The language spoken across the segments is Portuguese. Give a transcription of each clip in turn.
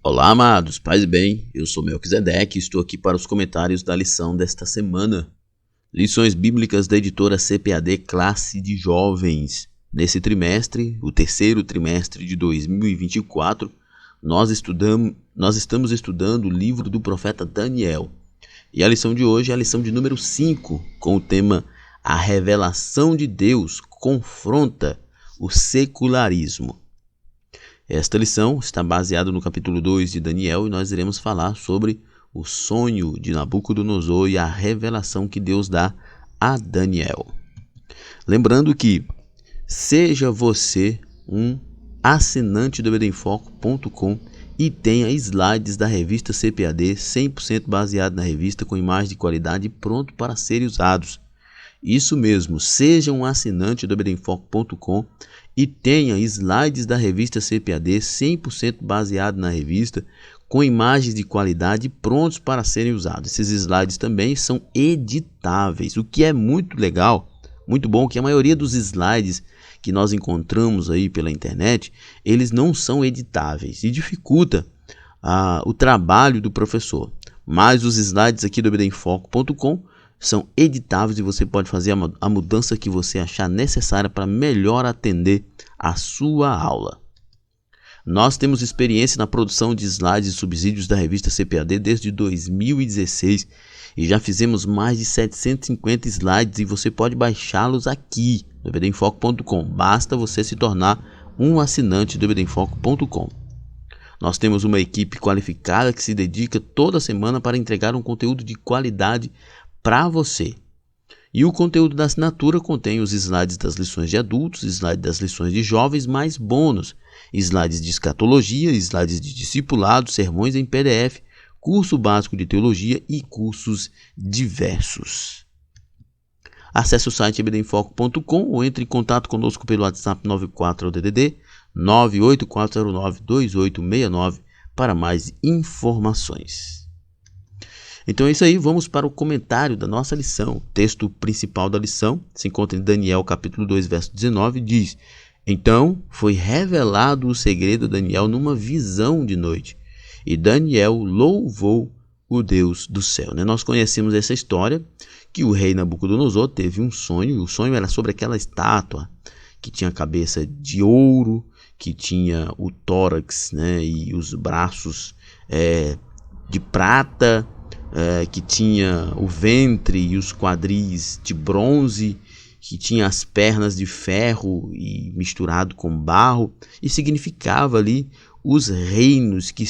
Olá, amados, paz e bem, eu sou Melquisedeque e estou aqui para os comentários da lição desta semana. Lições bíblicas da editora CPAD Classe de Jovens. Nesse trimestre, o terceiro trimestre de 2024, nós estamos estudando o livro do profeta Daniel. E a lição de hoje é a lição de número 5, com o tema A Revelação de Deus confronta o secularismo. Esta lição está baseada no capítulo 2 de Daniel e nós iremos falar sobre o sonho de Nabucodonosor e a revelação que Deus dá a Daniel. Lembrando que seja você um assinante do EbenFoco.com e tenha slides da revista CPAD 100% baseado na revista com imagem de qualidade pronto para serem usados. Isso mesmo, seja um assinante do EbenFoco.com e tenha slides da revista CPAD 100% baseado na revista, com imagens de qualidade prontos para serem usados. Esses slides também são editáveis, o que é muito legal, muito bom, que a maioria dos slides que nós encontramos aí pela internet, eles não são editáveis e dificulta o trabalho do professor. Mas os slides aqui do EbenFoco.com são editáveis e você pode fazer a mudança que você achar necessária para melhor atender a sua aula. Nós temos experiência na produção de slides e subsídios da revista CPAD desde 2016 e já fizemos mais de 750 slides e você pode baixá-los aqui no EbenFoco.com. Basta você se tornar um assinante do EbenFoco.com. Nós temos uma equipe qualificada que se dedica toda semana para entregar um conteúdo de qualidade para você. E o conteúdo da assinatura contém os slides das lições de adultos, slides das lições de jovens, mais bônus, slides de escatologia, slides de discipulado, sermões em PDF, curso básico de teologia e cursos diversos. Acesse o site ebenfoco.com ou entre em contato conosco pelo WhatsApp 94DDD 984092869 para mais informações. Então é isso aí, vamos para o comentário da nossa lição. O texto principal da lição se encontra em Daniel capítulo 2, verso 19, diz: Então foi revelado o segredo a Daniel numa visão de noite, e Daniel louvou o Deus do céu. Nós conhecemos essa história, que o rei Nabucodonosor teve um sonho, e o sonho era sobre aquela estátua que tinha a cabeça de ouro, que tinha o tórax, e os braços de prata, que tinha o ventre e os quadris de bronze, que tinha as pernas de ferro e misturado com barro, e significava ali os reinos que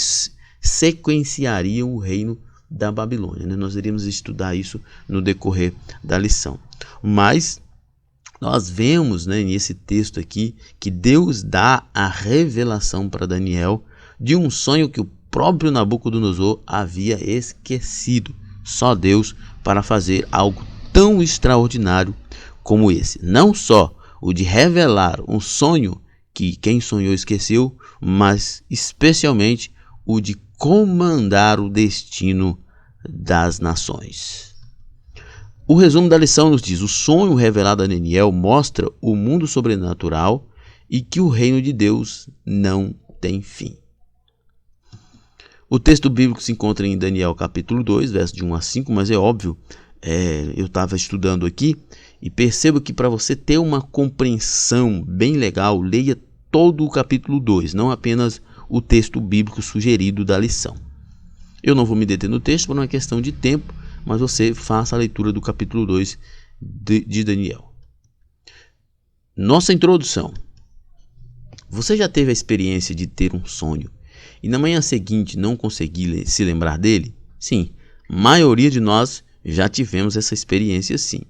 sequenciariam o reino da Babilônia. Nós iremos estudar isso no decorrer da lição. Mas nós vemos nesse texto aqui que Deus dá a revelação para Daniel de um sonho que o próprio Nabucodonosor havia esquecido. Só Deus para fazer algo tão extraordinário como esse. Não só o de revelar um sonho que quem sonhou esqueceu, mas especialmente o de comandar o destino das nações. O resumo da lição nos diz: o sonho revelado a Daniel mostra o mundo sobrenatural e que o reino de Deus não tem fim. O texto bíblico se encontra em Daniel capítulo 2, verso de 1 a 5, mas é óbvio, eu estava estudando aqui e percebo que para você ter uma compreensão bem legal, leia todo o capítulo 2, não apenas o texto bíblico sugerido da lição. Eu não vou me deter no texto por uma questão de tempo, mas você faça a leitura do capítulo 2 de Daniel. Nossa introdução. Você já teve a experiência de ter um sonho e na manhã seguinte não conseguir se lembrar dele? Sim, a maioria de nós já tivemos essa experiência sim.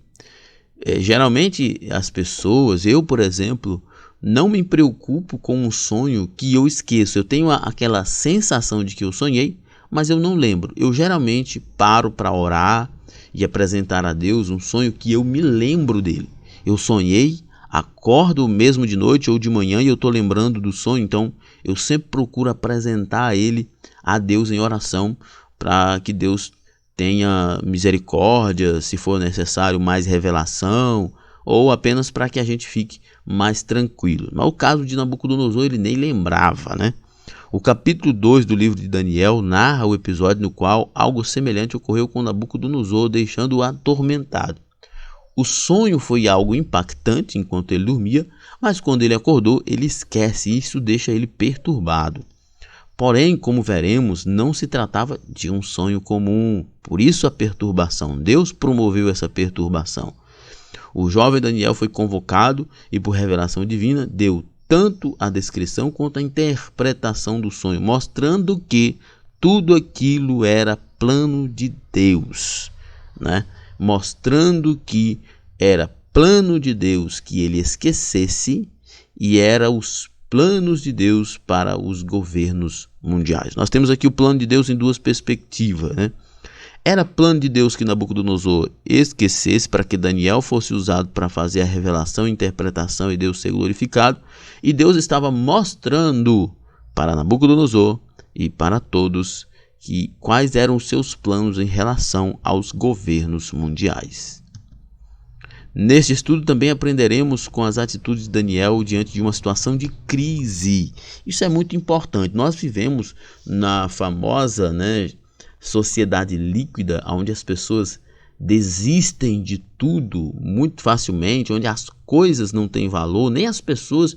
Geralmente as pessoas, eu por exemplo, não me preocupo com um sonho que eu esqueço. Eu tenho aquela sensação de que eu sonhei, mas eu não lembro. Eu geralmente paro para orar e apresentar a Deus um sonho que eu me lembro dele. Eu sonhei, acordo mesmo de noite ou de manhã e eu estou lembrando do sonho, então eu sempre procuro apresentar ele a Deus em oração para que Deus tenha misericórdia, se for necessário mais revelação, ou apenas para que a gente fique mais tranquilo. Mas o caso de Nabucodonosor, ele nem lembrava, O capítulo 2 do livro de Daniel narra o episódio no qual algo semelhante ocorreu com Nabucodonosor, deixando-o atormentado. O sonho foi algo impactante enquanto ele dormia, mas quando ele acordou, ele esquece e isso deixa ele perturbado. Porém, como veremos, não se tratava de um sonho comum, por isso a perturbação. Deus promoveu essa perturbação. O jovem Daniel foi convocado e, por revelação divina, deu tanto a descrição quanto a interpretação do sonho, mostrando que tudo aquilo era plano de Deus, né? Mostrando que era plano de Deus que ele esquecesse e era os planos de Deus para os governos mundiais. Nós temos aqui o plano de Deus em duas perspectivas, né? Era plano de Deus que Nabucodonosor esquecesse para que Daniel fosse usado para fazer a revelação, interpretação e Deus ser glorificado. E Deus estava mostrando para Nabucodonosor e para todos quais eram os seus planos em relação aos governos mundiais. Neste estudo também aprenderemos com as atitudes de Daniel diante de uma situação de crise. Isso é muito importante. Nós vivemos na famosa, sociedade líquida, onde as pessoas desistem de tudo muito facilmente, onde as coisas não têm valor, nem as pessoas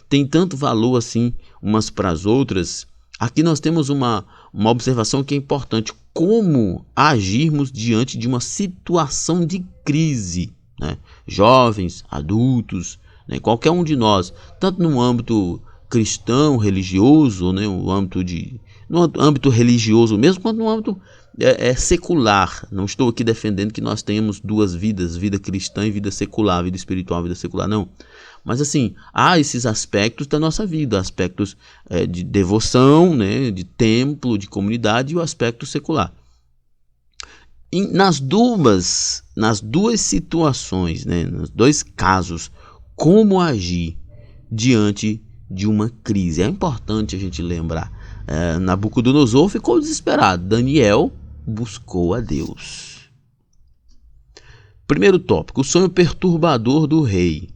têm tanto valor assim umas para as outras. Aqui nós temos uma observação que é importante: como agirmos diante de uma situação de crise, né? Jovens, adultos, qualquer um de nós, tanto no âmbito cristão, religioso, no âmbito religioso mesmo, quanto no âmbito secular. Não estou aqui defendendo que nós tenhamos duas vidas, vida cristã e vida secular, vida espiritual e vida secular, não. Mas assim, há esses aspectos da nossa vida, aspectos de devoção, de templo, de comunidade, e o aspecto secular. Nas duas situações, nos dois casos, como agir diante de uma crise? É importante a gente lembrar. Nabucodonosor ficou desesperado, Daniel buscou a Deus. Primeiro tópico: o sonho perturbador do rei.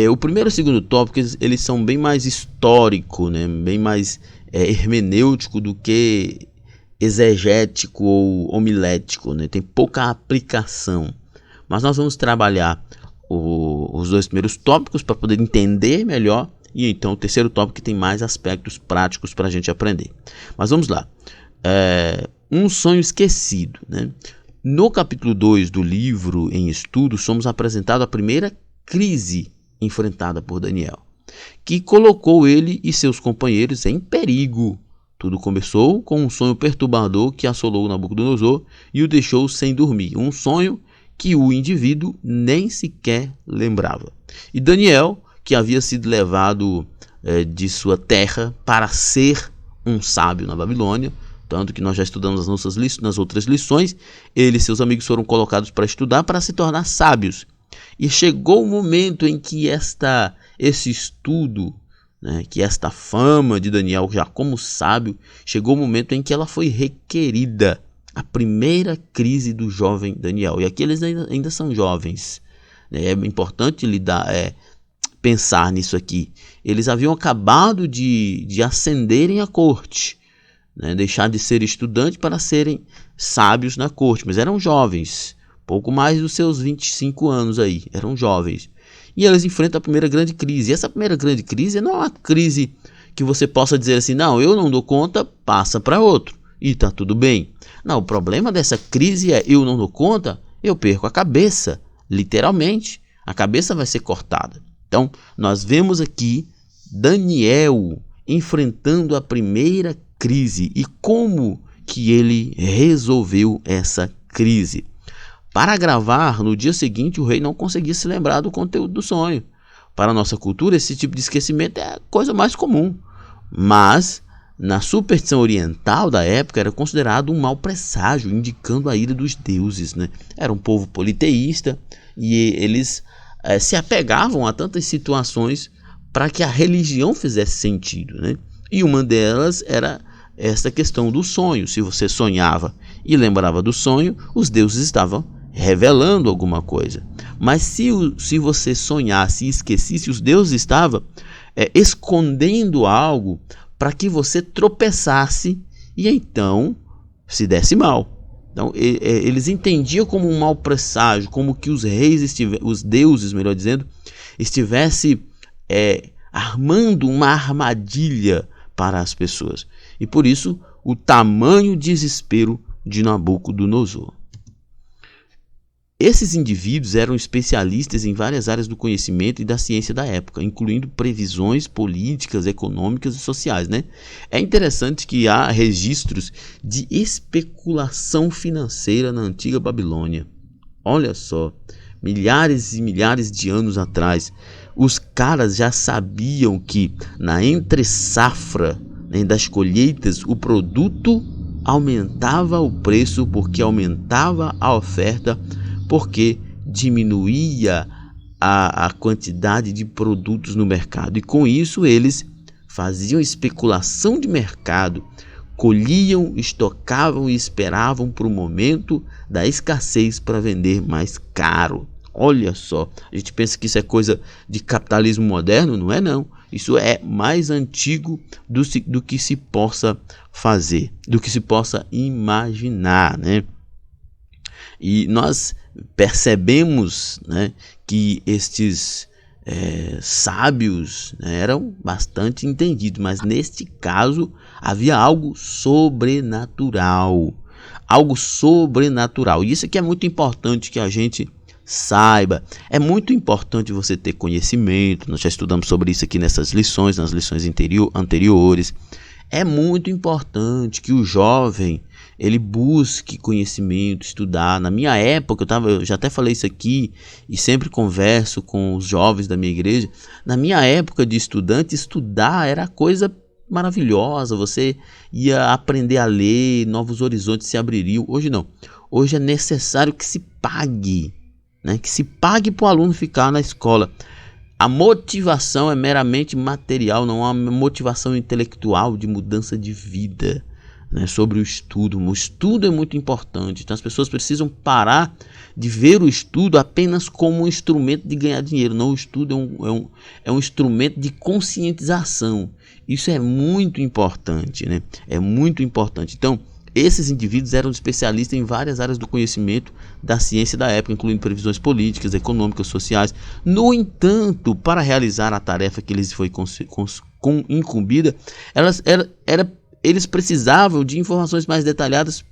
O primeiro e o segundo tópico, eles são bem mais históricos, bem mais hermenêutico do que exegético ou homilético, tem pouca aplicação. Mas nós vamos trabalhar os dois primeiros tópicos para poder entender melhor, e então o terceiro tópico que tem mais aspectos práticos para a gente aprender. Mas vamos lá. Um sonho esquecido, No capítulo 2 do livro em estudo, somos apresentados a primeira crise enfrentada por Daniel, que colocou ele e seus companheiros em perigo. Tudo começou com um sonho perturbador que assolou Nabucodonosor e o deixou sem dormir. Um sonho que o indivíduo nem sequer lembrava. E Daniel, que havia sido levado de sua terra para ser um sábio na Babilônia, tanto que nós já estudamos nas outras lições, ele e seus amigos foram colocados para estudar, para se tornar sábios. E chegou o momento em que esse estudo, que esta fama de Daniel já como sábio, chegou o momento em que ela foi requerida. A primeira crise do jovem Daniel. E aqui eles ainda são jovens. É importante pensar nisso aqui. Eles haviam acabado de ascenderem à corte, deixar de ser estudante para serem sábios na corte, mas eram jovens, pouco mais dos seus 25 anos aí, eram jovens. E eles enfrentam a primeira grande crise. E essa primeira grande crise não é uma crise que você possa dizer assim: não, eu não dou conta, passa para outro e está tudo bem. Não, o problema dessa crise é: eu não dou conta, eu perco a cabeça, literalmente, a cabeça vai ser cortada. Então, nós vemos aqui Daniel enfrentando a primeira crise e como que ele resolveu essa crise. Para gravar, no dia seguinte, o rei não conseguia se lembrar do conteúdo do sonho. Para a nossa cultura, esse tipo de esquecimento é a coisa mais comum. Mas, na superstição oriental da época, era considerado um mau presságio, indicando a ira dos deuses. Era um povo politeísta e eles se apegavam a tantas situações para que a religião fizesse sentido. E uma delas era essa questão do sonho. Se você sonhava e lembrava do sonho, os deuses estavam revelando alguma coisa. Mas se você sonhasse e esquecesse, os deuses estavam escondendo algo para que você tropeçasse e então se desse mal. Então, eles entendiam como um mau presságio, como que os reis, os deuses, melhor dizendo, estivessem armando uma armadilha para as pessoas. E por isso, o tamanho desespero de Nabucodonosor. Esses indivíduos eram especialistas em várias áreas do conhecimento e da ciência da época, incluindo previsões políticas, econômicas e sociais, né? É interessante que há registros de especulação financeira na antiga Babilônia. Olha só, milhares e milhares de anos atrás, os caras já sabiam que na entre-safra, né, das colheitas, o produto aumentava o preço porque aumentava a oferta, porque diminuía a quantidade de produtos no mercado. E com isso eles faziam especulação de mercado, colhiam, estocavam e esperavam para o momento da escassez para vender mais caro. Olha só, a gente pensa que isso é coisa de capitalismo moderno, não é não. Isso é mais antigo do que se possa fazer, do que se possa imaginar, né? E nós percebemos, né, que estes sábios, né, eram bastante entendidos, mas neste caso havia algo sobrenatural. Algo sobrenatural. E isso aqui é muito importante que a gente saiba. É muito importante você ter conhecimento. Nós já estudamos sobre isso aqui nessas lições, nas lições anteriores. É muito importante que o jovem ele busque conhecimento, estudar. Na minha época, eu já até falei isso aqui e sempre converso com os jovens da minha igreja. Na minha época de estudante, estudar era coisa maravilhosa. Você ia aprender a ler, novos horizontes se abririam. Hoje não. Hoje é necessário que se pague, né? Que se pague para o aluno ficar na escola. A motivação é meramente material, não há uma motivação intelectual de mudança de vida, né, sobre o estudo. O estudo é muito importante, então as pessoas precisam parar de ver o estudo apenas como um instrumento de ganhar dinheiro. Não, o estudo é um instrumento de conscientização. Isso é muito importante, né? É muito importante. Então, esses indivíduos eram especialistas em várias áreas do conhecimento da ciência da época, incluindo previsões políticas, econômicas, sociais. No entanto, para realizar a tarefa que lhes foi incumbida, eles precisavam de informações mais detalhadas,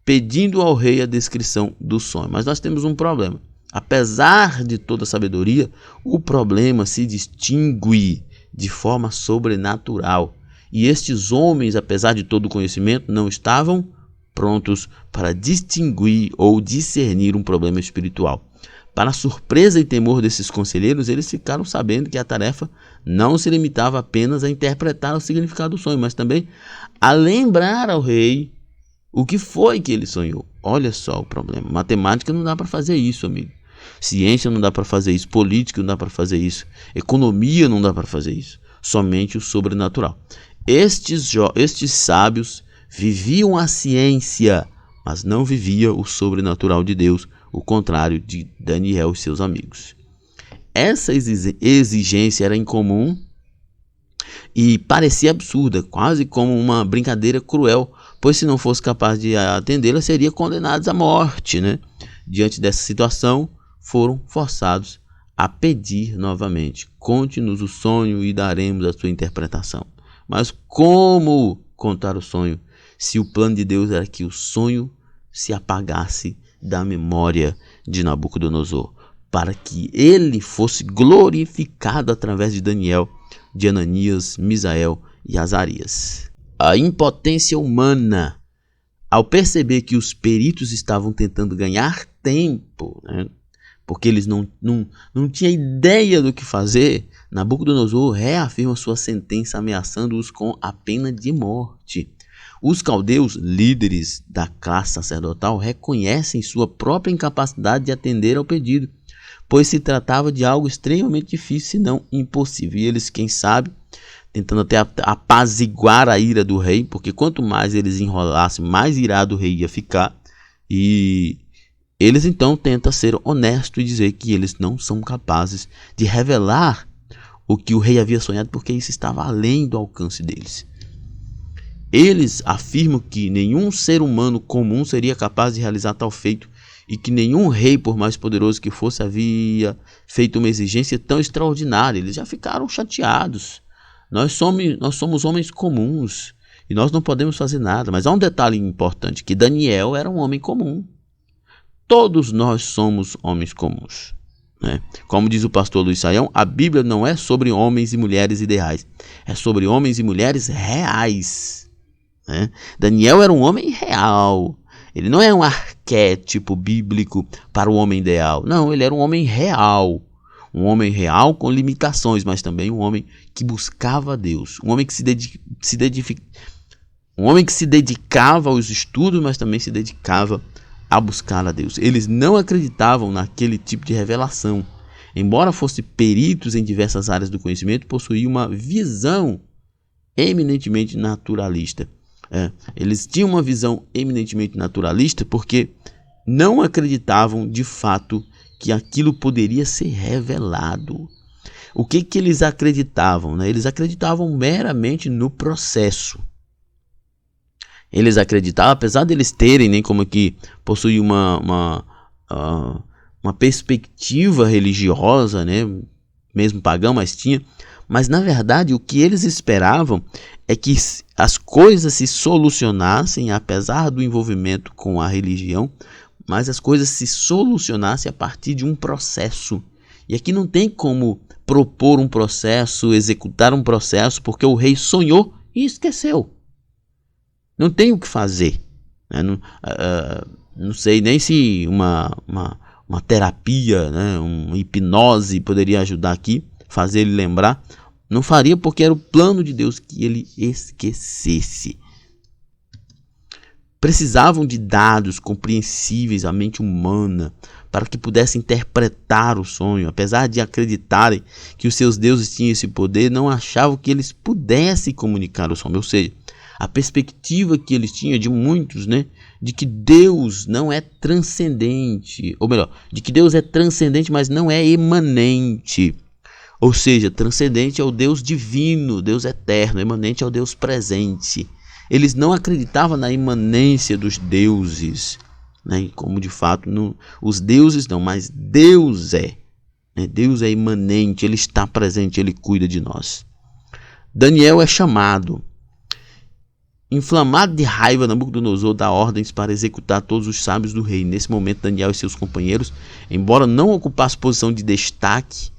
pedindo ao rei a descrição do sonho. Mas nós temos um problema. Apesar de toda a sabedoria, o problema se distingue de forma sobrenatural. E estes homens, apesar de todo o conhecimento, não estavam prontos para distinguir ou discernir um problema espiritual. Para a surpresa e temor desses conselheiros, eles ficaram sabendo que a tarefa não se limitava apenas a interpretar o significado do sonho, mas também a lembrar ao rei o que foi que ele sonhou. Olha só o problema. Matemática não dá para fazer isso, amigo. Ciência não dá para fazer isso. Política não dá para fazer isso. Economia não dá para fazer isso. Somente o sobrenatural. Estes sábios viviam a ciência, mas não viviam o sobrenatural de Deus, o contrário de Daniel e seus amigos. Essa exigência era incomum e parecia absurda, quase como uma brincadeira cruel, pois se não fosse capaz de atendê-la, seriam condenados à morte, né? Diante dessa situação, foram forçados a pedir novamente: conte-nos o sonho e daremos a sua interpretação. Mas como contar o sonho se o plano de Deus era que o sonho se apagasse da memória de Nabucodonosor, para que ele fosse glorificado através de Daniel, de Ananias, Misael e Azarias? A impotência humana, ao perceber que os peritos estavam tentando ganhar tempo, né, porque eles não tinham ideia do que fazer, Nabucodonosor reafirma sua sentença, ameaçando-os com a pena de morte. Os caldeus, líderes da classe sacerdotal, reconhecem sua própria incapacidade de atender ao pedido, pois se tratava de algo extremamente difícil, se não impossível. E eles, quem sabe, tentando até apaziguar a ira do rei, porque quanto mais eles enrolassem, mais irado o rei ia ficar. E eles então tentam ser honestos e dizer que eles não são capazes de revelar o que o rei havia sonhado, porque isso estava além do alcance deles. Eles afirmam que nenhum ser humano comum seria capaz de realizar tal feito e que nenhum rei, por mais poderoso que fosse, havia feito uma exigência tão extraordinária. Eles já ficaram chateados. Nós somos homens comuns e nós não podemos fazer nada. Mas há um detalhe importante, que Daniel era um homem comum. Todos nós somos homens comuns, né? Como diz o pastor Luiz Saião, a Bíblia não é sobre homens e mulheres ideais, é sobre homens e mulheres reais, né? Daniel era um homem real. Ele não é um arquétipo bíblico para o homem ideal. Não, ele era um homem real. Um homem real com limitações, mas também um homem que buscava a Deus. Um homem que se dedicava aos estudos, mas também se dedicava a buscar a Deus. Eles não acreditavam naquele tipo de revelação. Embora fossem peritos em diversas áreas do conhecimento, possuíam uma visão eminentemente naturalista. Eles tinham uma visão eminentemente naturalista porque não acreditavam de fato que aquilo poderia ser revelado. O que eles acreditavam, né? Eles acreditavam meramente no processo. Eles acreditavam, apesar de eles terem, nem como aqui, possuir uma perspectiva religiosa, né? Mesmo pagã, mas tinha. Mas na verdade o que eles esperavam é que as coisas se solucionassem, apesar do envolvimento com a religião, mas as coisas se solucionassem a partir de um processo. E aqui não tem como propor um processo, executar um processo, porque o rei sonhou e esqueceu. Não tem o que fazer, né? Não sei nem se uma terapia, né? Uma hipnose poderia ajudar aqui, fazer ele lembrar. Não faria, porque era o plano de Deus que ele esquecesse. Precisavam de dados compreensíveis à mente humana para que pudesse interpretar o sonho. Apesar de acreditarem que os seus deuses tinham esse poder, não achavam que eles pudessem comunicar o sonho. Ou seja, a perspectiva que eles tinham, de muitos, né, de que Deus não é transcendente, ou melhor, de que Deus é transcendente, mas não é emanente. Ou seja, transcendente é o Deus divino, Deus eterno, emanente é o Deus presente. Eles não acreditavam na imanência dos deuses, né, como de fato os deuses não, mas Deus é. Né, Deus é imanente, Ele está presente, Ele cuida de nós. Daniel é chamado. Inflamado de raiva, Nabucodonosor dá ordens para executar todos os sábios do rei. Nesse momento, Daniel e seus companheiros, embora não ocupassem posição de destaque,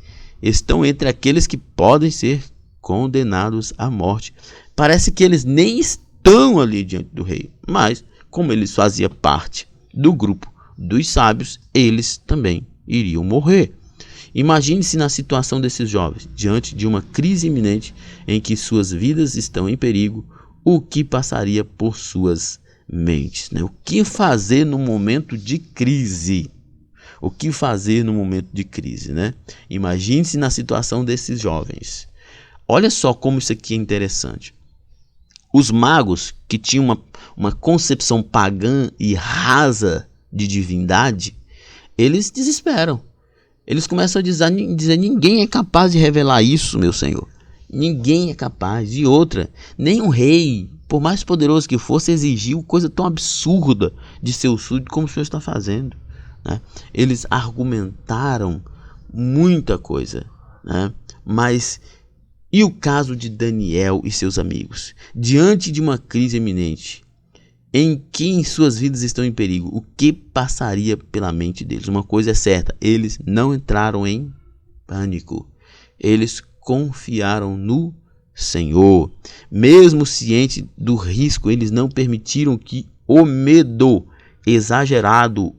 estão entre aqueles que podem ser condenados à morte. Parece que eles nem estão ali diante do rei, mas como eles faziam parte do grupo dos sábios, eles também iriam morrer. Imagine-se na situação desses jovens, diante de uma crise iminente em que suas vidas estão em perigo. O que passaria por suas mentes, né? O que fazer no momento de crise? O que fazer no momento de crise, né? Imagine-se na situação desses jovens. Olha só como isso aqui é interessante. Os magos, que tinham uma concepção pagã e rasa de divindade, eles desesperam. Eles começam a dizer: ninguém é capaz de revelar isso, meu Senhor. Ninguém é capaz. E outra, nem um rei, por mais poderoso que fosse, exigiu coisa tão absurda de seu súdito como o Senhor está fazendo, né? Eles argumentaram muita coisa, né? Mas e o caso de Daniel e seus amigos? Diante de uma crise iminente, em que suas vidas estão em perigo, o que passaria pela mente deles? Uma coisa é certa, eles não entraram em pânico. Eles confiaram no Senhor. Mesmo cientes do risco, eles não permitiram que o medo exagerado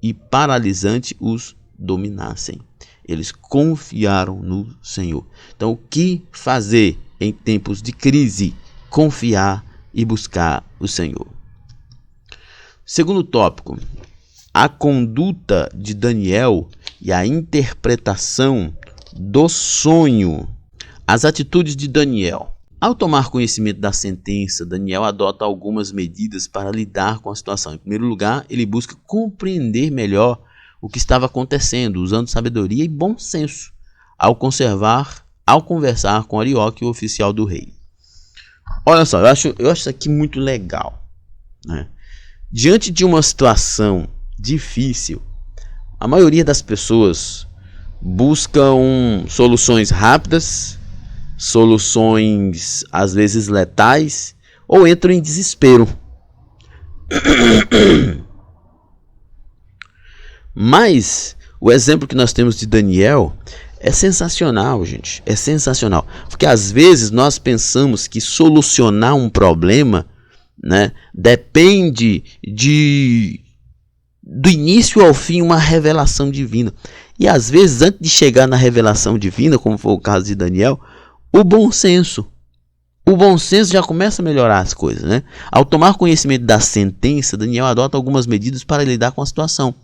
e paralisante os dominassem. Eles confiaram no Senhor. Então, o que fazer em tempos de crise? Confiar e buscar o Senhor. Segundo tópico, a conduta de Daniel e a interpretação do sonho. As atitudes de Daniel. Ao tomar conhecimento da sentença, Daniel adota algumas medidas para lidar com a situação. Em primeiro lugar, ele busca compreender melhor o que estava acontecendo, usando sabedoria e bom senso, ao conversar com Arioque, o oficial do rei. Olha só, eu acho isso aqui muito legal, né? Diante de uma situação difícil, a maioria das pessoas buscam soluções rápidas, soluções às vezes letais, ou entram em desespero. Mas o exemplo que nós temos de Daniel é sensacional, gente. É sensacional. Porque às vezes nós pensamos que solucionar um problema, né, depende do início ao fim uma revelação divina. E às vezes, antes de chegar na revelação divina, como foi o caso de Daniel, o bom senso já começa a melhorar as coisas, né? Ao tomar conhecimento da sentença, Daniel adota algumas medidas para lidar com a situação.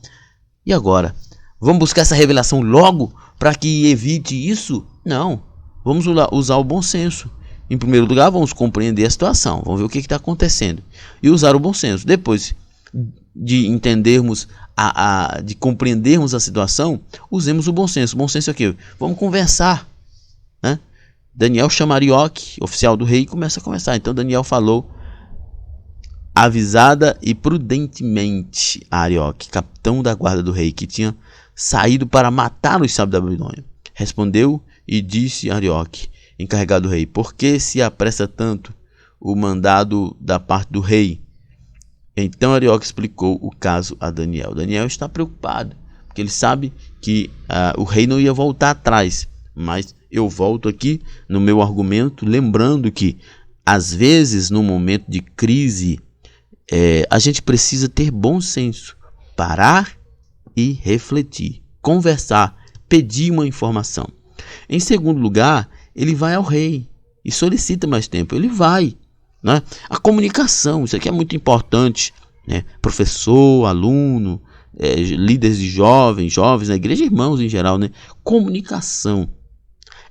E agora? Vamos buscar essa revelação logo para que evite isso? Não. Vamos usar o bom senso. Em primeiro lugar, vamos compreender a situação. Vamos ver o que está acontecendo. E usar o bom senso. Depois de entendermos, de compreendermos a situação, usemos o bom senso. O bom senso é o quê? Vamos conversar, né? Daniel chama Arioque, oficial do rei, e começa a conversar. Então Daniel falou avisada e prudentemente a Arioque, capitão da guarda do rei, que tinha saído para matar os sábios da Babilônia. Respondeu e disse a Arioque, encarregado do rei: por que se apressa tanto o mandado da parte do rei? Então Arioque explicou o caso a Daniel. Daniel está preocupado, porque ele sabe que o rei não ia voltar atrás. Mas eu volto aqui no meu argumento, lembrando que às vezes no momento de crise a gente precisa ter bom senso, parar e refletir, conversar, pedir uma informação. Em segundo lugar, ele vai ao rei e solicita mais tempo. Ele vai, né? A comunicação, isso aqui é muito importante, né? Professor, aluno, líderes de jovens na igreja, irmãos em geral, né? Comunicação.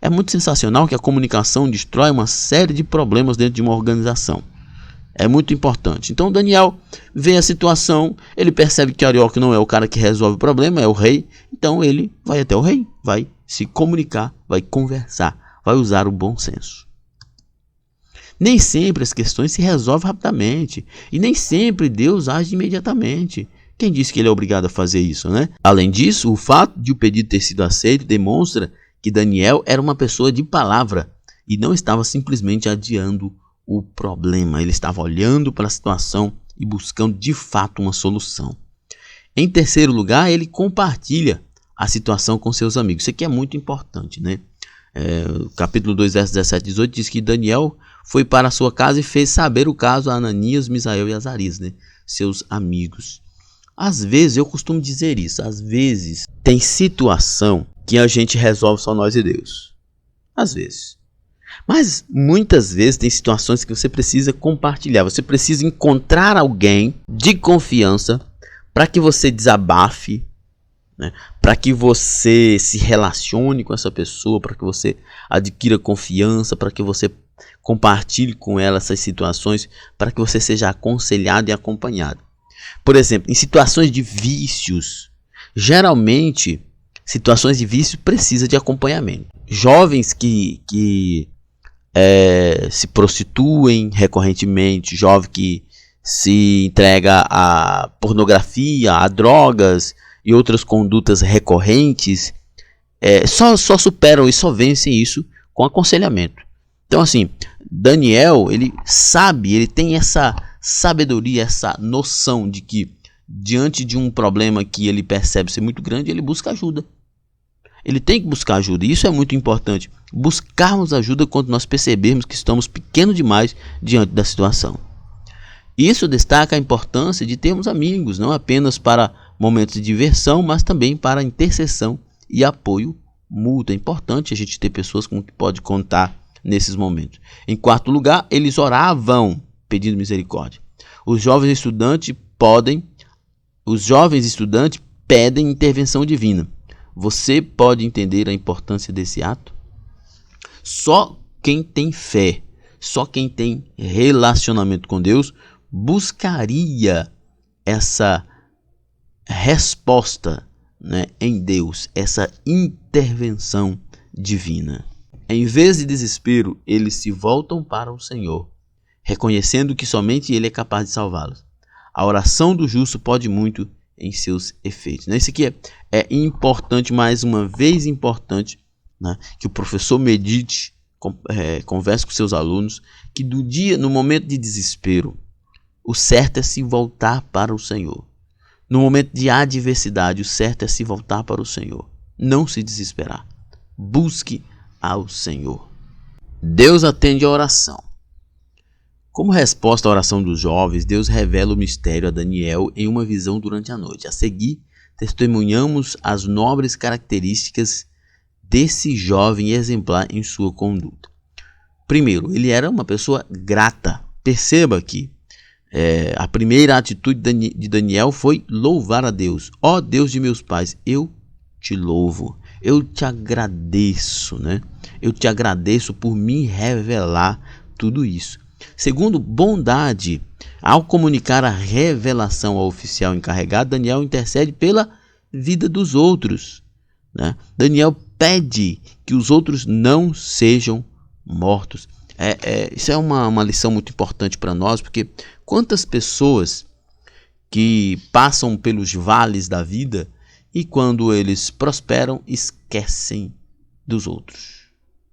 É muito sensacional que a comunicação destrói uma série de problemas dentro de uma organização. É muito importante. Então Daniel vê a situação, ele percebe que Arioque não é o cara que resolve o problema, é o rei. Então ele vai até o rei, vai se comunicar, vai conversar, vai usar o bom senso. Nem sempre as questões se resolvem rapidamente e nem sempre Deus age imediatamente. Quem disse que ele é obrigado a fazer isso, né? Além disso, o fato de o pedido ter sido aceito demonstra que Daniel era uma pessoa de palavra e não estava simplesmente adiando o problema. Ele estava olhando para a situação e buscando de fato uma solução. Em terceiro lugar, ele compartilha a situação com seus amigos. Isso aqui é muito importante, né? Capítulo 2, versos 17 e 18 diz que Daniel foi para a sua casa e fez saber o caso a Ananias, Misael e Azarias, né? Seus amigos. Às vezes, eu costumo dizer isso, às vezes tem situação que a gente resolve só nós e Deus. Às vezes. Mas muitas vezes tem situações que você precisa compartilhar. Você precisa encontrar alguém de confiança para que você desabafe, né? Para que você se relacione com essa pessoa, para que você adquira confiança, para que você compartilhe com ela essas situações, para que você seja aconselhado e acompanhado. Por exemplo, em situações de vícios, geralmente situações de vício precisam de acompanhamento. Jovens que se prostituem recorrentemente, jovem que se entrega a pornografia, a drogas e outras condutas recorrentes, só superam e só vencem isso com aconselhamento. Então assim, Daniel, ele sabe, ele tem essa sabedoria, essa noção de que diante de um problema que ele percebe ser muito grande, ele busca ajuda. Ele tem que buscar ajuda, e isso é muito importante. Buscarmos ajuda quando nós percebermos que estamos pequenos demais diante da situação. Isso destaca a importância de termos amigos, não apenas para momentos de diversão, mas também para intercessão e apoio mútuo. É importante a gente ter pessoas com que pode contar nesses momentos. Em quarto lugar, eles oravam pedindo misericórdia. Os jovens estudantes pedem intervenção divina. Você pode entender a importância desse ato? Só quem tem fé, só quem tem relacionamento com Deus buscaria essa resposta, né, em Deus, essa intervenção divina. Em vez de desespero, eles se voltam para o Senhor reconhecendo que somente ele é capaz de salvá-los. A oração do justo pode muito em seus efeitos. Isso aqui é importante, mais uma vez importante, né, que o professor medite, converse com seus alunos, que no momento de desespero, o certo é se voltar para o Senhor. No momento de adversidade, o certo é se voltar para o Senhor. Não se desesperar. Busque ao Senhor. Deus atende a oração. Como resposta à oração dos jovens, Deus revela o mistério a Daniel em uma visão durante a noite. A seguir, testemunhamos as nobres características desse jovem exemplar em sua conduta. Primeiro, ele era uma pessoa grata. Perceba que a primeira atitude de Daniel foi louvar a Deus. Ó Deus de meus pais, eu te louvo, eu te agradeço, né? Eu te agradeço por me revelar tudo isso. Segundo, bondade. Ao comunicar a revelação ao oficial encarregado, Daniel intercede pela vida dos outros, né? Daniel pede que os outros não sejam mortos. Isso é uma lição muito importante para nós, porque quantas pessoas que passam pelos vales da vida e quando eles prosperam, esquecem dos outros,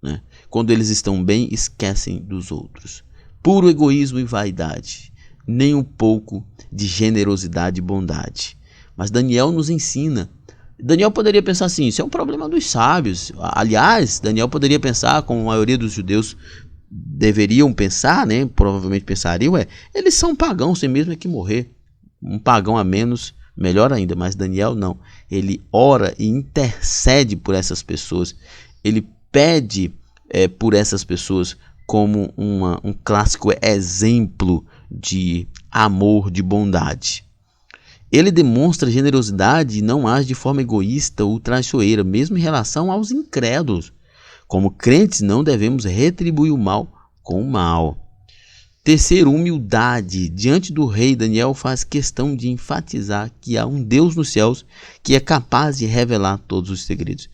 né? Quando eles estão bem, esquecem dos outros. Puro egoísmo e vaidade, nem um pouco de generosidade e bondade. Mas Daniel nos ensina. Daniel poderia pensar assim, isso é um problema dos sábios. Aliás, Daniel poderia pensar, como a maioria dos judeus deveriam pensar, né? Provavelmente pensariam, eles são pagãos, tem mesmo que morrer. Um pagão a menos, melhor ainda. Mas Daniel não. Ele ora e intercede por essas pessoas. Ele pede por essas pessoas como um clássico exemplo de amor, de bondade. Ele demonstra generosidade e não age de forma egoísta ou traiçoeira, mesmo em relação aos incrédulos. Como crentes, não devemos retribuir o mal com o mal. Terceiro, humildade. Diante do rei, Daniel faz questão de enfatizar que há um Deus nos céus que é capaz de revelar todos os segredos.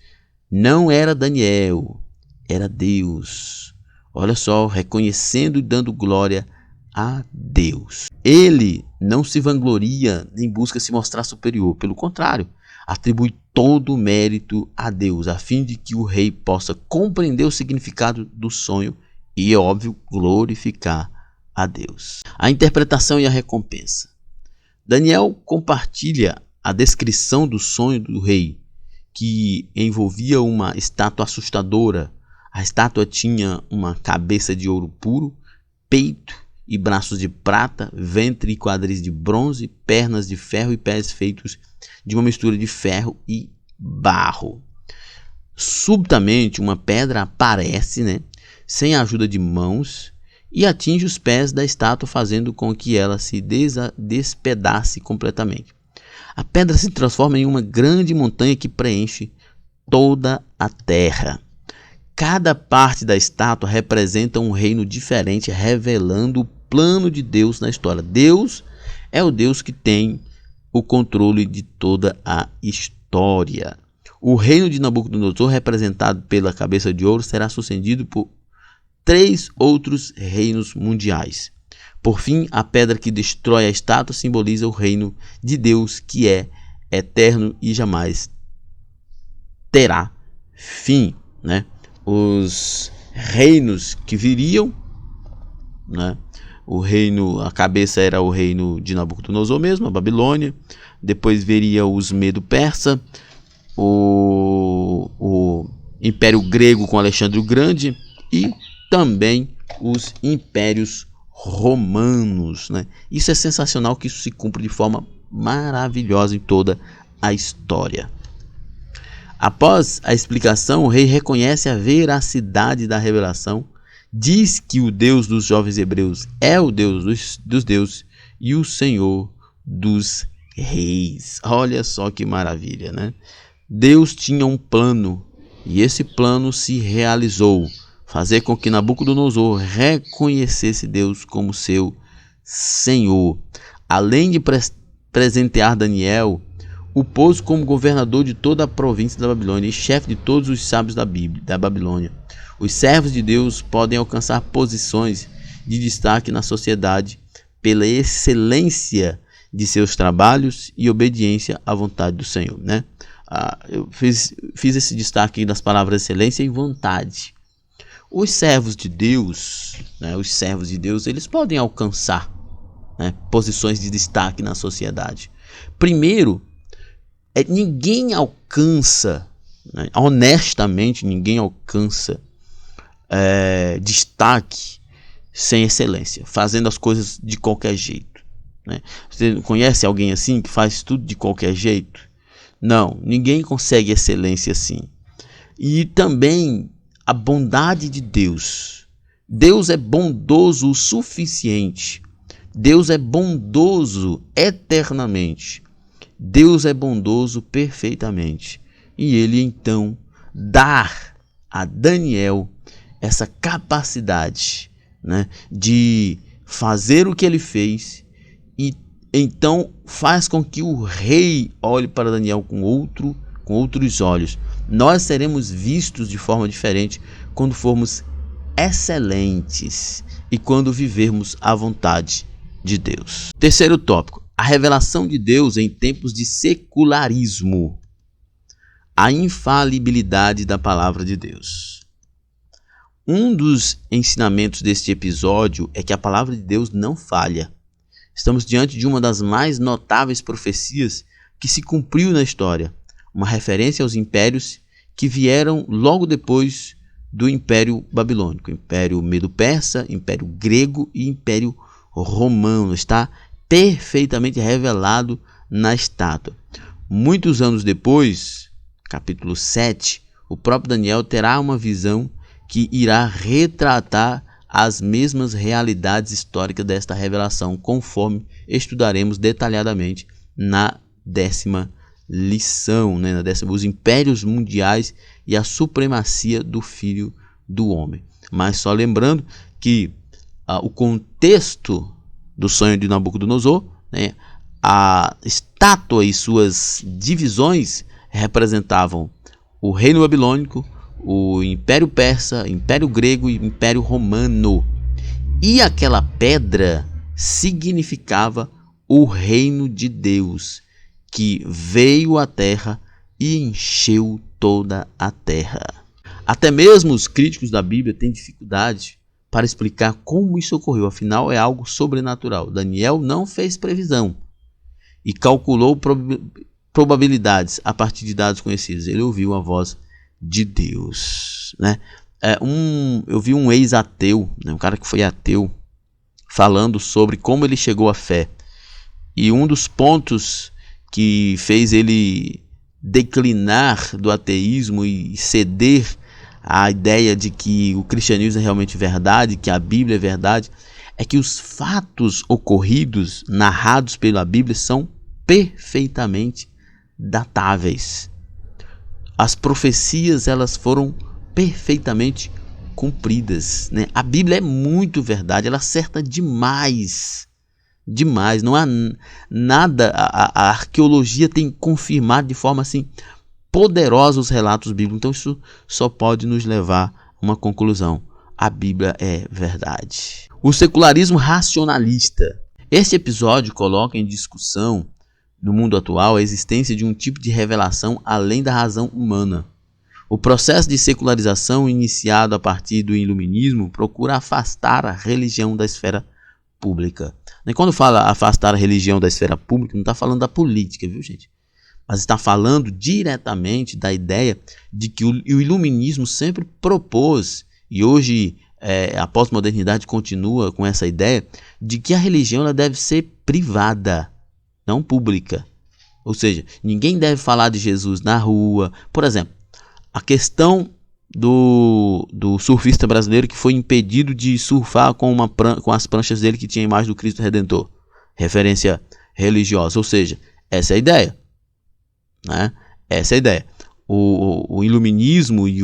Não era Daniel, era Deus. Olha só, reconhecendo e dando glória a Deus. Ele não se vangloria nem busca se mostrar superior. Pelo contrário, atribui todo o mérito a Deus, a fim de que o rei possa compreender o significado do sonho e, é óbvio, glorificar a Deus. A interpretação e a recompensa. Daniel compartilha a descrição do sonho do rei, que envolvia uma estátua assustadora. A estátua tinha uma cabeça de ouro puro, peito e braços de prata, ventre e quadris de bronze, pernas de ferro e pés feitos de uma mistura de ferro e barro. Subitamente, uma pedra aparece, sem a ajuda de mãos, e atinge os pés da estátua, fazendo com que ela se despedace completamente. A pedra se transforma em uma grande montanha que preenche toda a terra. Cada parte da estátua representa um reino diferente, revelando o plano de Deus na história. Deus é o Deus que tem o controle de toda a história. O reino de Nabucodonosor, representado pela cabeça de ouro, será sucedido por 3 outros reinos mundiais. Por fim, a pedra que destrói a estátua simboliza o reino de Deus, que é eterno e jamais terá fim, Os reinos que viriam, o reino, a cabeça era o reino de Nabucodonosor mesmo, a Babilônia. Depois viria os Medo-Persa, o Império Grego com Alexandre o Grande e também os impérios romanos, Isso é sensacional, que isso se cumpre de forma maravilhosa em toda a história. Após a explicação, o rei reconhece a veracidade da revelação, diz que o Deus dos jovens hebreus é o Deus dos deuses e o Senhor dos reis. Olha só que maravilha, Deus tinha um plano e esse plano se realizou. Fazer com que Nabucodonosor reconhecesse Deus como seu Senhor. Além de presentear Daniel, o pôs como governador de toda a província da Babilônia e chefe de todos os sábios da Babilônia. Os servos de Deus podem alcançar posições de destaque na sociedade pela excelência de seus trabalhos e obediência à vontade do Senhor, né? Eu fiz esse destaque das palavras excelência e vontade. Os servos de Deus, né, eles podem alcançar, né, posições de destaque na sociedade. Primeiro, ninguém alcança, né, honestamente, ninguém alcança destaque sem excelência, fazendo as coisas de qualquer jeito, né? Você conhece alguém assim que faz tudo de qualquer jeito? Não, ninguém consegue excelência assim. E também a bondade de Deus. Deus é bondoso o suficiente. Deus é bondoso eternamente. Deus é bondoso perfeitamente. E ele então dá a Daniel essa capacidade, né, de fazer o que ele fez, e então faz com que o rei olhe para Daniel com outros olhos. Nós seremos vistos de forma diferente quando formos excelentes e quando vivermos a vontade de Deus. Terceiro tópico: a revelação de Deus em tempos de secularismo. A infalibilidade da palavra de Deus. Um dos ensinamentos deste episódio é que a palavra de Deus não falha. Estamos diante de uma das mais notáveis profecias que se cumpriu na história, uma referência aos impérios que vieram logo depois do Império Babilônico, Império Medo-Persa, Império Grego e Império Romano. Está perfeitamente revelado na estátua. Muitos anos depois, capítulo 7, o próprio Daniel terá uma visão que irá retratar as mesmas realidades históricas desta revelação, conforme estudaremos detalhadamente na 10ª lição, né? Os impérios mundiais e a supremacia do Filho do Homem. Mas só lembrando que o contexto do sonho de Nabucodonosor, né? A estátua e suas divisões representavam o reino babilônico, o Império Persa, Império Grego e Império Romano. E aquela pedra significava o reino de Deus, que veio à terra e encheu toda a terra. Até mesmo os críticos da Bíblia têm dificuldade para explicar como isso ocorreu, afinal é algo sobrenatural. Daniel não fez previsão e calculou probabilidades a partir de dados conhecidos. Ele ouviu a voz de Deus, né? Eu vi um ex-ateu, né, um cara que foi ateu, falando sobre como ele chegou à fé. E um dos pontos que fez ele declinar do ateísmo e ceder à ideia de que o cristianismo é realmente verdade, que a Bíblia é verdade, é que os fatos ocorridos, narrados pela Bíblia, são perfeitamente datáveis. As profecias, elas foram perfeitamente cumpridas, né? A Bíblia é muito verdade, ela acerta demais, não há nada, a arqueologia tem confirmado de forma assim poderosa os relatos bíblicos, então isso só pode nos levar a uma conclusão: a Bíblia é verdade. O secularismo racionalista. Este episódio coloca em discussão no mundo atual a existência de um tipo de revelação além da razão humana. O processo de secularização iniciado a partir do iluminismo procura afastar a religião da esfera pública. E quando fala afastar a religião da esfera pública, não está falando da política, viu, gente? Mas está falando diretamente da ideia de que o iluminismo sempre propôs, e hoje a pós-modernidade continua com essa ideia, de que a religião ela deve ser privada, não pública. Ou seja, ninguém deve falar de Jesus na rua. Por exemplo, a questão do surfista brasileiro que foi impedido de surfar com as pranchas dele que tinha a imagem do Cristo Redentor. Referência religiosa. Ou seja, essa é a ideia, né? Essa é a ideia. O iluminismo e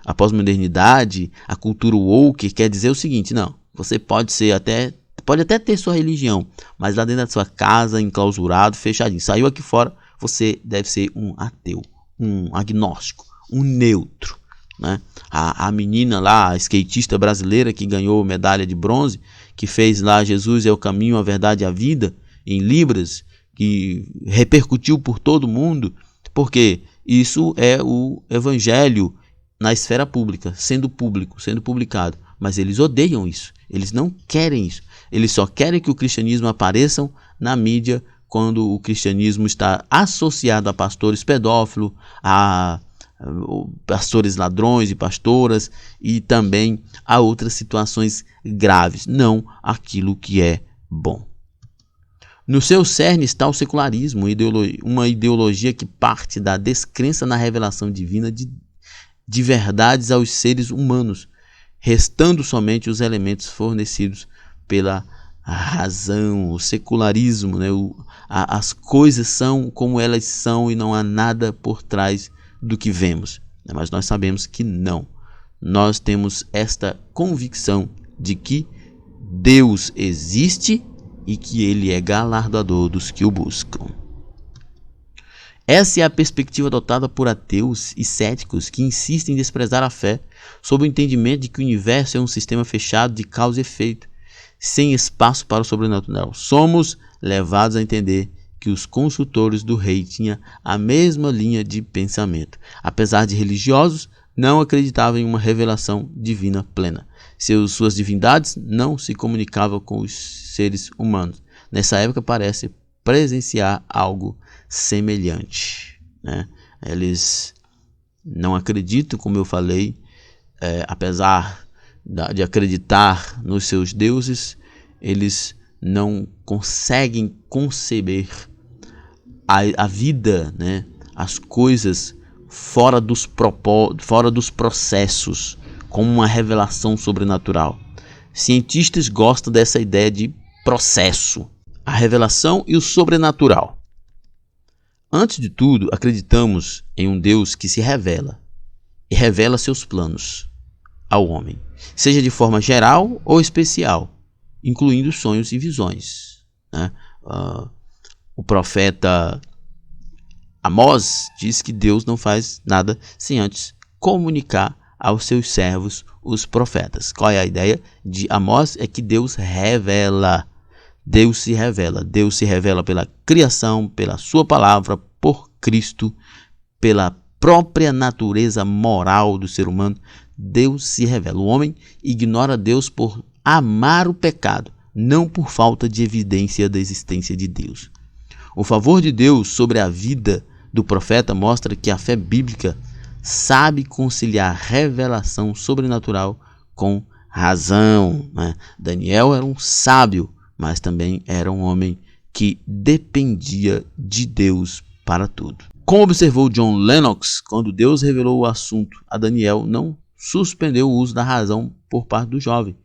a pós-modernidade, a cultura woke, quer dizer o seguinte: não, você pode até ter sua religião, mas lá dentro da sua casa, enclausurado, fechadinho. Saiu aqui fora, você deve ser um ateu, um agnóstico, um neutro. né? A menina lá, a skatista brasileira que ganhou medalha de bronze, que fez lá Jesus é o caminho, a verdade e a vida, em Libras, que repercutiu por todo mundo, porque isso é o evangelho na esfera pública, sendo público, sendo publicado. Mas eles odeiam isso, eles não querem isso. Eles só querem que o cristianismo apareça na mídia quando o cristianismo está associado a pastores pedófilos, a pastores ladrões e pastoras e também a outras situações graves, não aquilo que é bom. No seu cerne está o secularismo, uma ideologia que parte da descrença na revelação divina de verdades aos seres humanos, restando somente os elementos fornecidos pela razão, o secularismo, né? As coisas são como elas são e não há nada por trás do que vemos. Mas nós sabemos que não. Nós temos esta convicção de que Deus existe e que Ele é galardoador dos que o buscam. Essa é a perspectiva adotada por ateus e céticos que insistem em desprezar a fé, sob o entendimento de que o universo é um sistema fechado de causa e efeito, sem espaço para o sobrenatural. Somos levados a entender que os consultores do rei tinham a mesma linha de pensamento. Apesar de religiosos, não acreditavam em uma revelação divina plena. Suas divindades não se comunicavam com os seres humanos. Nessa época parece presenciar algo semelhante, né? Eles não acreditam, como eu falei, apesar de acreditar nos seus deuses, eles não conseguem conceber a vida, né? As coisas fora dos processos, como uma revelação sobrenatural. Cientistas gostam dessa ideia de processo, a revelação e o sobrenatural. Antes de tudo, acreditamos em um Deus que se revela e revela seus planos ao homem, seja de forma geral ou especial, incluindo sonhos e visões, né? O profeta Amós diz que Deus não faz nada sem antes comunicar aos seus servos, os profetas. Qual é a ideia de Amós? É que Deus revela. Deus se revela. Deus se revela pela criação, pela sua palavra, por Cristo, pela própria natureza moral do ser humano. Deus se revela. O homem ignora Deus por amar o pecado, não por falta de evidência da existência de Deus. O favor de Deus sobre a vida do profeta mostra que a fé bíblica sabe conciliar revelação sobrenatural com razão, né? Daniel era um sábio, mas também era um homem que dependia de Deus para tudo. Como observou John Lennox, quando Deus revelou o assunto a Daniel, não suspendeu o uso da razão por parte do jovem.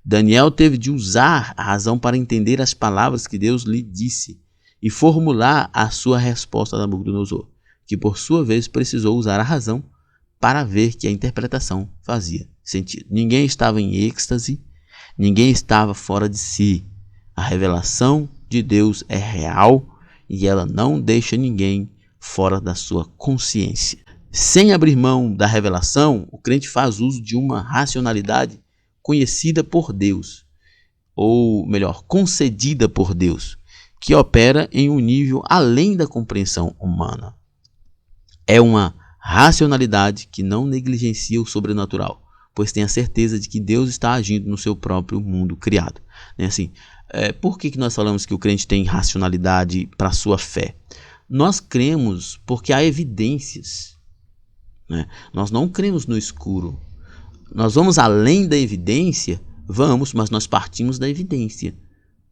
Daniel teve de usar a razão para entender as palavras que Deus lhe disse e formular a sua resposta a Nabucodonosor, que por sua vez precisou usar a razão para ver que a interpretação fazia sentido. Ninguém estava em êxtase, ninguém estava fora de si. A revelação de Deus é real e ela não deixa ninguém fora da sua consciência. Sem abrir mão da revelação, o crente faz uso de uma racionalidade conhecida por Deus, ou melhor, concedida por Deus, que opera em um nível além da compreensão humana. É uma racionalidade que não negligencia o sobrenatural, pois tem a certeza de que Deus está agindo no seu próprio mundo criado. Assim, por que nós falamos que o crente tem racionalidade para a sua fé? Nós cremos porque há evidências, né? Nós não cremos no escuro. Nós vamos além da evidência? Vamos, mas nós partimos da evidência.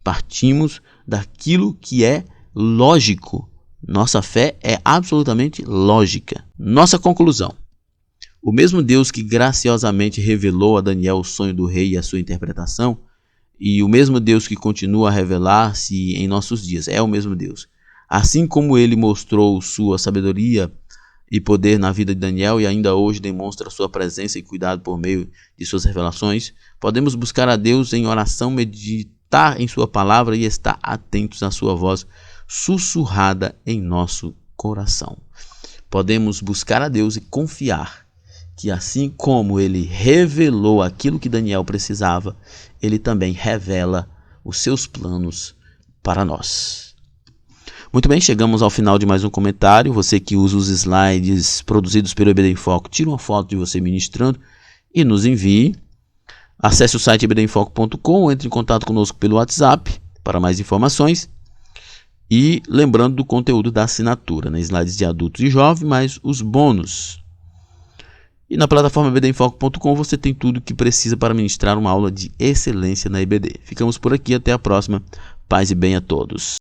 Partimos daquilo que é lógico. Nossa fé é absolutamente lógica. Nossa conclusão. O mesmo Deus que graciosamente revelou a Daniel o sonho do rei e a sua interpretação, e o mesmo Deus que continua a revelar-se em nossos dias, é o mesmo Deus. Assim como ele mostrou sua sabedoria e poder na vida de Daniel e ainda hoje demonstra sua presença e cuidado por meio de suas revelações, podemos buscar a Deus em oração, meditar em sua palavra e estar atentos à sua voz sussurrada em nosso coração. Podemos buscar a Deus e confiar que assim como ele revelou aquilo que Daniel precisava, ele também revela os seus planos para nós. Muito bem, chegamos ao final de mais um comentário. Você que usa os slides produzidos pelo EBD em Foco, tira uma foto de você ministrando e nos envie. Acesse o site ebdemfoco.com ou entre em contato conosco pelo WhatsApp para mais informações. E lembrando do conteúdo da assinatura, né? Slides de adultos e jovens, mais os bônus. E na plataforma ebdemfoco.com você tem tudo o que precisa para ministrar uma aula de excelência na EBD. Ficamos por aqui, até a próxima. Paz e bem a todos.